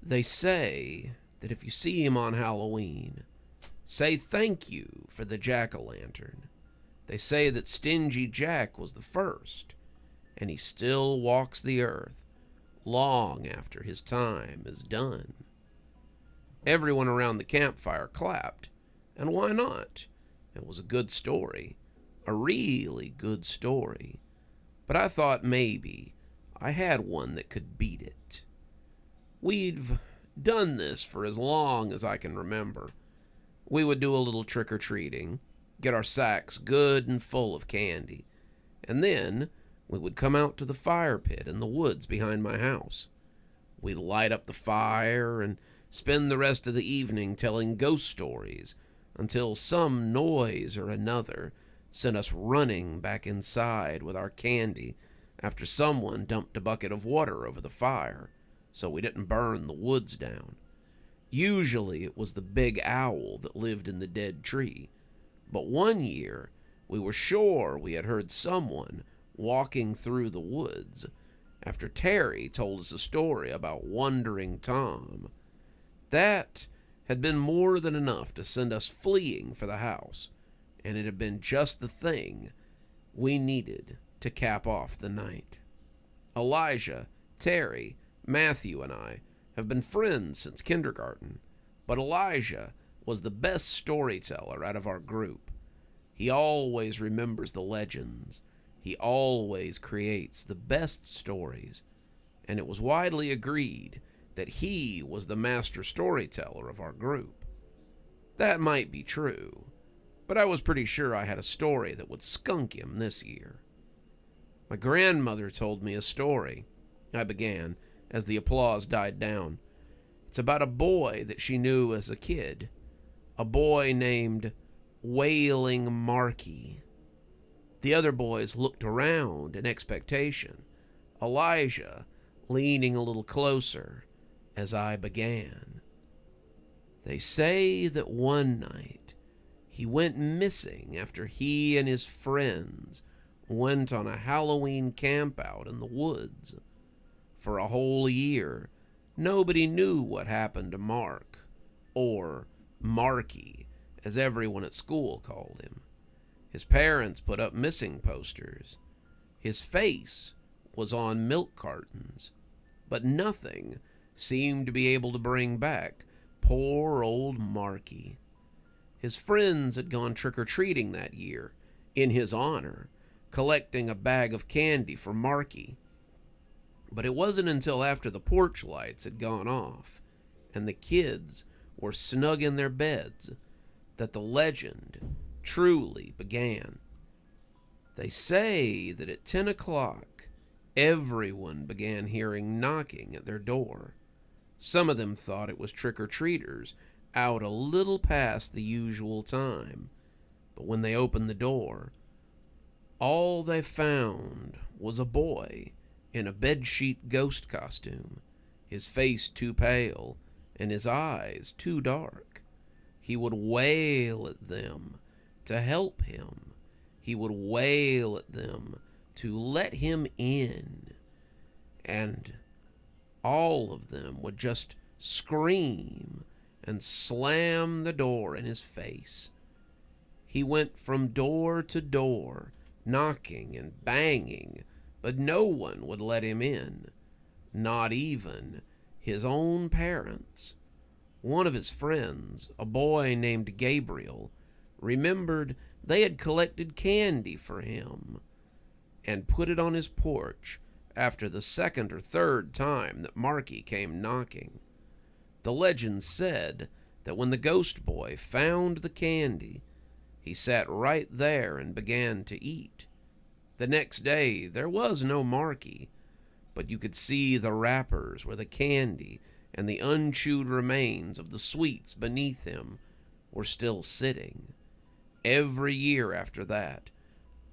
They say that if you see him on Halloween, say thank you for the jack-o'-lantern. They say that Stingy Jack was the first, and he still walks the earth long after his time is done. Everyone around the campfire clapped, and why not? It was a good story, a really good story, but I thought maybe I had one that could beat it. We've done this for as long as I can remember. We would do a little trick-or-treating, get our sacks good and full of candy, and then we would come out to the fire pit in the woods behind my house. We'd light up the fire and spend the rest of the evening telling ghost stories until some noise or another sent us running back inside with our candy after someone dumped a bucket of water over the fire so we didn't burn the woods down. Usually it was the big owl that lived in the dead tree, but one year we were sure we had heard someone walking through the woods after Terry told us a story about Wandering Tom. That had been more than enough to send us fleeing for the house, and it had been just the thing we needed to cap off the night. Elijah, Terry, Matthew, and I have been friends since kindergarten, but Elijah was the best storyteller out of our group. He always remembers the legends. He always creates the best stories, and it was widely agreed that he was the master storyteller of our group. That might be true, but I was pretty sure I had a story that would skunk him this year. My grandmother told me a story, I began, as the applause died down. It's about a boy that she knew as a kid, a boy named Wailing Markie. The other boys looked around in expectation, Elijah leaning a little closer as I began. They say that one night he went missing after he and his friends went on a Halloween campout in the woods. For a whole year, nobody knew what happened to Mark, or Markie, as everyone at school called him. His parents put up missing posters. His face was on milk cartons, but nothing seemed to be able to bring back poor old Markie. His friends had gone trick-or-treating that year, in his honor, collecting a bag of candy for Markie. But it wasn't until after the porch lights had gone off and the kids were snug in their beds that the legend truly began. They say that at 10 o'clock, everyone began hearing knocking at their door. Some of them thought it was trick-or-treaters out a little past the usual time, but when they opened the door, all they found was a boy in a bedsheet ghost costume, his face too pale and his eyes too dark. He would wail at them to help him. He would wail at them to let him in. And all of them would just scream and slam the door in his face. He went from door to door, knocking and banging, but no one would let him in, not even his own parents. One of his friends, a boy named Gabriel, remembered they had collected candy for him and put it on his porch after the second or third time that Markie came knocking. The legend said that when the ghost boy found the candy, he sat right there and began to eat. The next day, there was no Markie, but you could see the wrappers where the candy and the unchewed remains of the sweets beneath him were still sitting. Every year after that,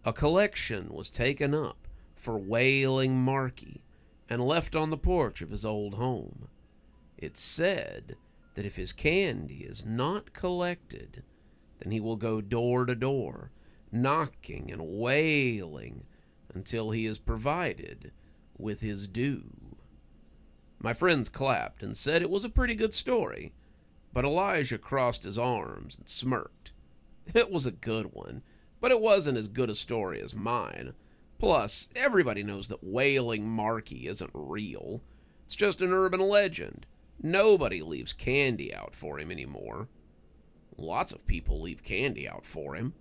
a collection was taken up for Wailing Markie and left on the porch of his old home. It's said that if his candy is not collected, then he will go door to door, knocking and wailing until he is provided with his due. My friends clapped and said it was a pretty good story, but Elijah crossed his arms and smirked. It was a good one, but it wasn't as good a story as mine. Plus, everybody knows that Wailing Markie isn't real. It's just an urban legend. Nobody leaves candy out for him anymore. Lots of people leave candy out for him,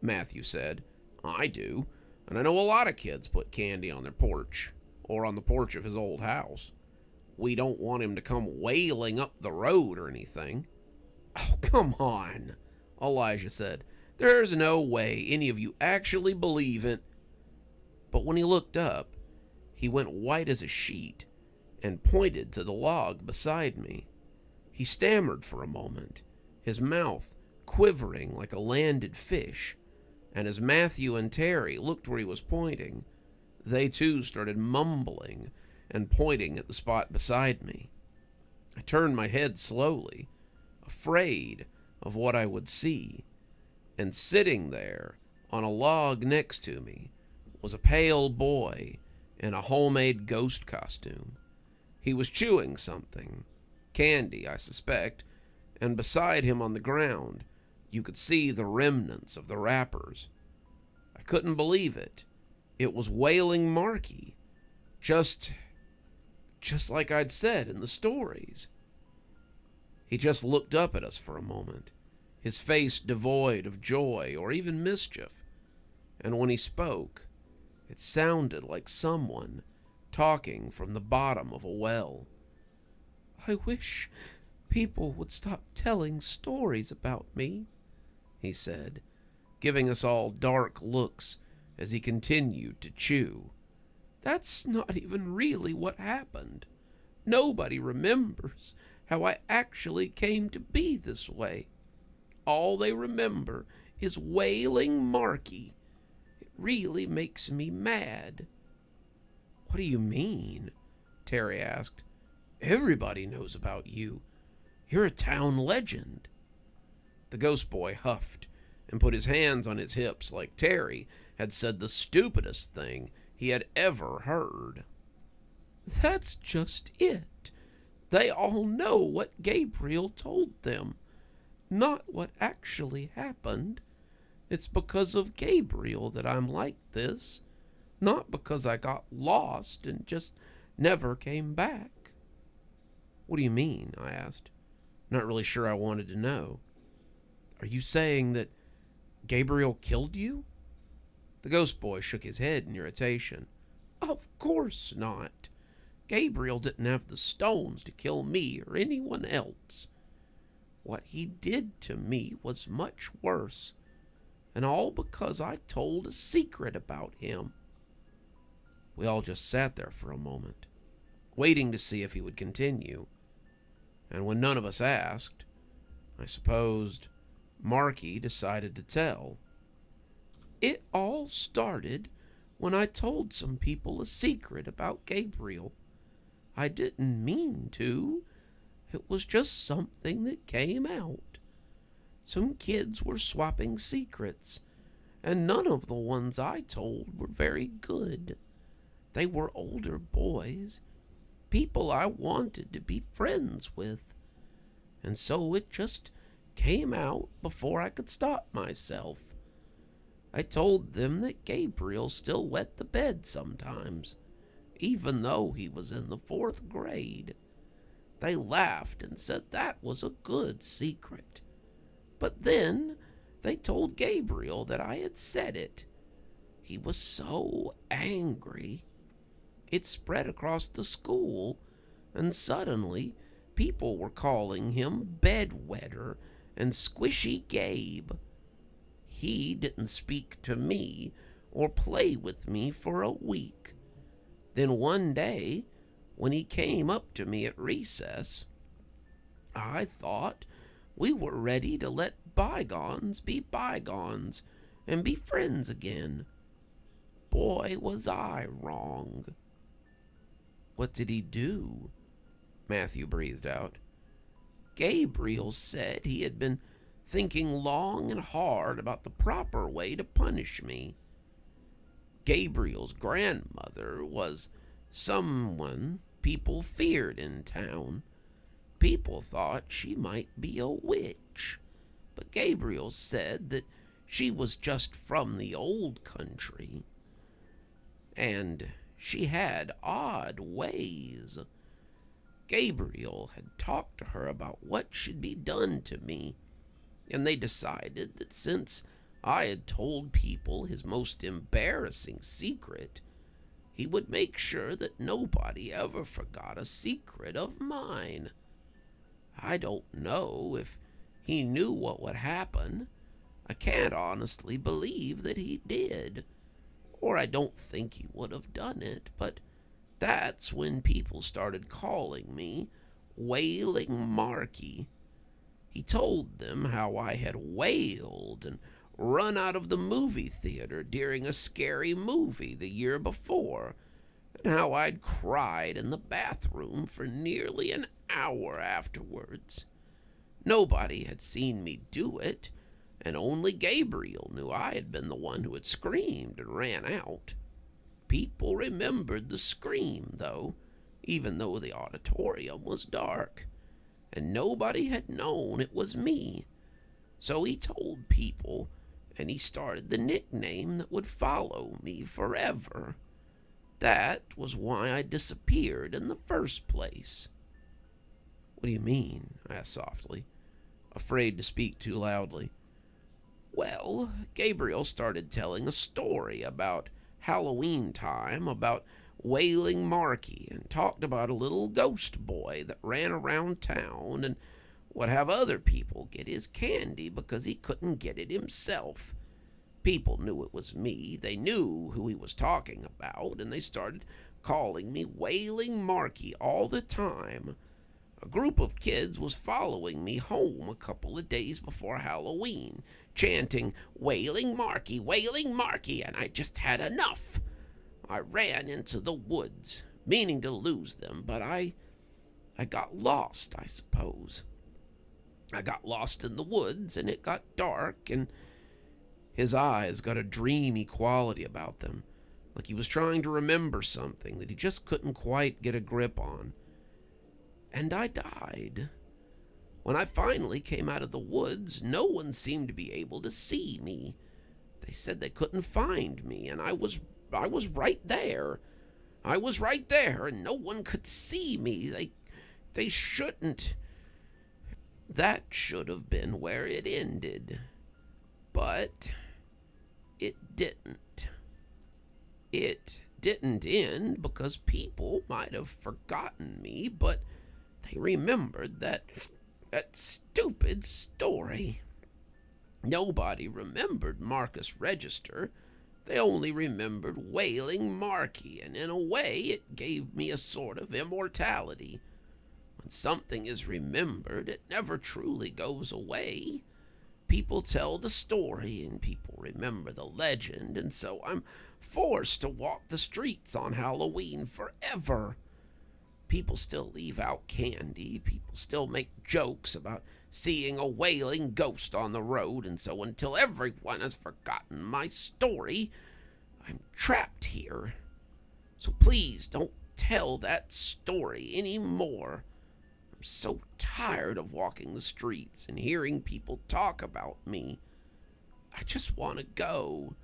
Matthew said. I do, and I know a lot of kids put candy on their porch, or on the porch of his old house. We don't want him to come wailing up the road or anything. Oh, come on, Elijah said. There's no way any of you actually believe it. But when he looked up, he went white as a sheet and pointed to the log beside me. He stammered for a moment, his mouth quivering like a landed fish, and as Matthew and Terry looked where he was pointing, they too started mumbling and pointing at the spot beside me. I turned my head slowly, afraid of what I would see, and sitting there on a log next to me was a pale boy in a homemade ghost costume. He was chewing something, candy, I suspect, and beside him on the ground, you could see the remnants of the wrappers. I couldn't believe it. It was Wailing Markie, just like I'd said in the stories. He just looked up at us for a moment, his face devoid of joy or even mischief, and when he spoke, it sounded like someone talking from the bottom of a well. I wish people would stop telling stories about me, he said, giving us all dark looks as he continued to chew. That's not even really what happened. Nobody remembers how I actually came to be this way. All they remember is Wailing Markie. It really makes me mad. What do you mean? Terry asked. Everybody knows about you. You're a town legend. The ghost boy huffed and put his hands on his hips like Terry had said the stupidest thing he had ever heard. That's just it. They all know what Gabriel told them, not what actually happened. It's because of Gabriel that I'm like this, not because I got lost and just never came back. What do you mean? I asked, not really sure I wanted to know. Are you saying that Gabriel killed you? The ghost boy shook his head in irritation. Of course not. Gabriel didn't have the stones to kill me or anyone else. What he did to me was much worse, and all because I told a secret about him. We all just sat there for a moment, waiting to see if he would continue, and when none of us asked, I supposed Markie decided to tell. It all started when I told some people a secret about Gabriel. I didn't mean to. It was just something that came out. Some kids were swapping secrets, and none of the ones I told were very good. They were older boys, people I wanted to be friends with, and so it just came out before I could stop myself. I told them that Gabriel still wet the bed sometimes, even though he was in the 4th grade. They laughed and said that was a good secret. But then they told Gabriel that I had said it. He was so angry. It spread across the school, and suddenly people were calling him Bedwetter and Squishy Gabe. He didn't speak to me or play with me for a week. Then one day, when he came up to me at recess, I thought we were ready to let bygones be bygones and be friends again. Boy, was I wrong. What did he do? Matthew breathed out. Gabriel said he had been thinking long and hard about the proper way to punish me. Gabriel's grandmother was someone people feared in town. People thought she might be a witch, but Gabriel said that she was just from the old country, and she had odd ways. Gabriel had talked to her about what should be done to me, and they decided that since I had told people his most embarrassing secret, he would make sure that nobody ever forgot a secret of mine. I don't know if he knew what would happen. I can't honestly believe that he did, or I don't think he would have done it, but that's when people started calling me Wailing Markie. He told them how I had wailed and run out of the movie theater during a scary movie the year before, and how I'd cried in the bathroom for nearly an hour afterwards. Nobody had seen me do it, and only Gabriel knew I had been the one who had screamed and ran out. People remembered the scream, though, even though the auditorium was dark, and nobody had known it was me. So he told people, and he started the nickname that would follow me forever. That was why I disappeared in the first place. "What do you mean?" I asked softly, afraid to speak too loudly. Well, Gabriel started telling a story about Halloween time, about Wailing Markie, and talked about a little ghost boy that ran around town and would have other people get his candy because he couldn't get it himself. People knew it was me. They knew who he was talking about, and they started calling me Wailing Markie all the time. A group of kids was following me home a couple of days before Halloween, chanting, "Wailing Markie, Wailing Markie," and I just had enough. I ran into the woods, meaning to lose them, but I got lost, I suppose. I got lost in the woods, and it got dark, and his eyes got a dreamy quality about them, like he was trying to remember something that he just couldn't quite get a grip on. And I died. When I finally came out of the woods, no one seemed to be able to see me. They said they couldn't find me, and I was right there. I was right there, and no one could see me. They shouldn't. That should have been where it ended. But it didn't. It didn't end because people might have forgotten me, but they remembered that stupid story. Nobody remembered Marcus Register. They only remembered Wailing Markie, and in a way it gave me a sort of immortality. When something is remembered, it never truly goes away. People tell the story, and people remember the legend, and so I'm forced to walk the streets on Halloween forever. People still leave out candy. People still make jokes about seeing a wailing ghost on the road, and so until everyone has forgotten my story, I'm trapped here. So please don't tell that story anymore. I'm so tired of walking the streets and hearing people talk about me. I just want to go.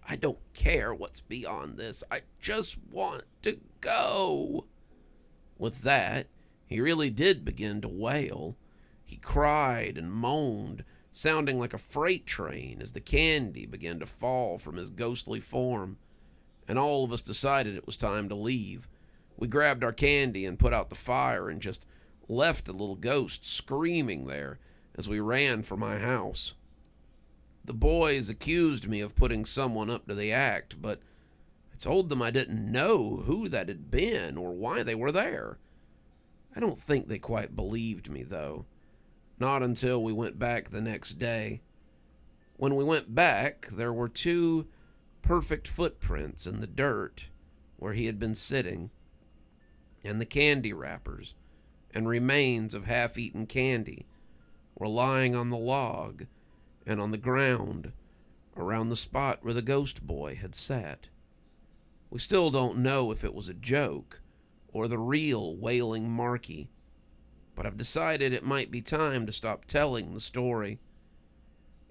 I don't care what's beyond this. I just want to go. With that, he really did begin to wail. He cried and moaned, sounding like a freight train as the candy began to fall from his ghostly form. And all of us decided it was time to leave. We grabbed our candy and put out the fire and just left the little ghost screaming there as we ran for my house. The boys accused me of putting someone up to the act, but I told them I didn't know who that had been or why they were there. I don't think they quite believed me, though. Not until we went back the next day. When we went back, there were 2 perfect footprints in the dirt where he had been sitting, and the candy wrappers and remains of half-eaten candy were lying on the log and on the ground around the spot where the ghost boy had sat. We still don't know if it was a joke or the real Wailing Markie. But I've decided it might be time to stop telling the story.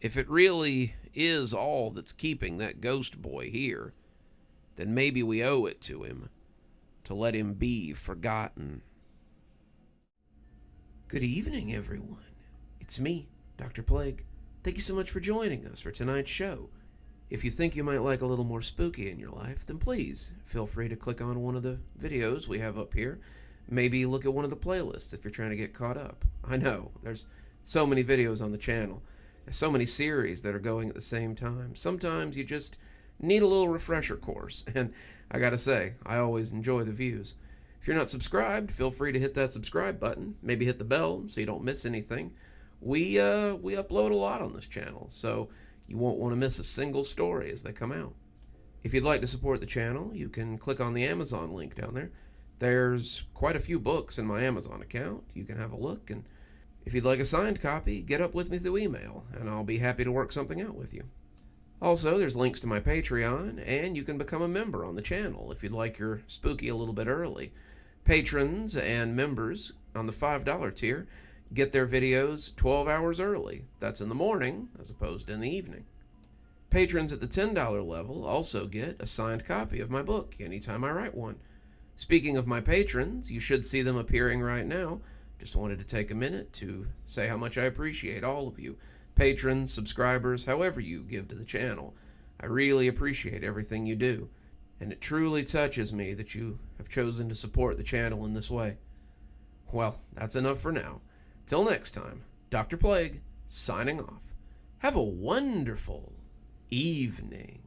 If it really is all that's keeping that ghost boy here, then maybe we owe it to him to let him be forgotten. Good evening, everyone. It's me, Dr. Plague. Thank you so much for joining us for tonight's show. If you think you might like a little more spooky in your life, then please feel free to click on one of the videos we have up here. Maybe look at one of the playlists if you're trying to get caught up. I know, there's so many videos on the channel. There's so many series that are going at the same time. Sometimes you just need a little refresher course, and I gotta say, I always enjoy the views. If you're not subscribed, feel free to hit that subscribe button. Maybe hit the bell so you don't miss anything. We upload a lot on this channel, so you won't want to miss a single story as they come out. If you'd like to support the channel, you can click on the Amazon link down there. There's quite a few books in my Amazon account. You can have a look, and if you'd like a signed copy, get up with me through email, and I'll be happy to work something out with you. Also, there's links to my Patreon, and you can become a member on the channel if you'd like your spooky a little bit early. Patrons and members on the $5 tier get their videos 12 hours early. That's in the morning as opposed to in the evening. Patrons at the $10 level also get a signed copy of my book anytime I write one. Speaking of my patrons, you should see them appearing right now. Just wanted to take a minute to say how much I appreciate all of you. Patrons, subscribers, however you give to the channel. I really appreciate everything you do, and it truly touches me that you have chosen to support the channel in this way. Well, that's enough for now. Till next time, Dr. Plague, signing off. Have a wonderful evening.